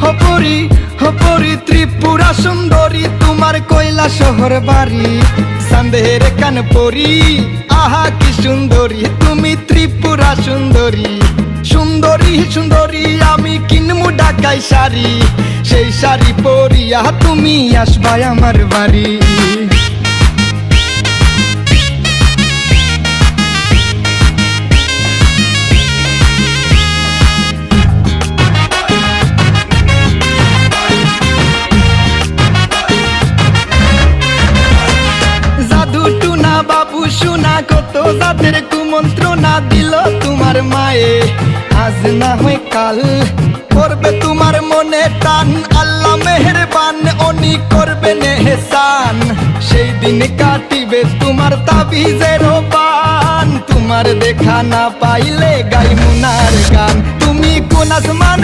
হপরি হপরি ত্রিপুরা সুন্দরী, তোমার কৈলা শহর বাড়ি সন্দেহের কান পরি। আহা কি সুন্দরী তুমি ত্রিপুরা সুন্দরী, সুন্দরী সুন্দরী আমি কিনমু ঢাকাই শাড়ি, সেই শাড়ি পরিয়া তুমি আসবা আমার বাড়ি। বাবু শোনা কত যাদের কুমন্ত্রণা দিল তোমার মায়ে, আজ না হয় কাল করবে তোমার মনে টান। আল্লাহ মেহেরবান উনি করবে নেহসান, সেই দিন কাটিবে তোমার তাবিজের বান। তোমার দেখা না পাইলে গাই মুনার গান, তুমি কোন আসমান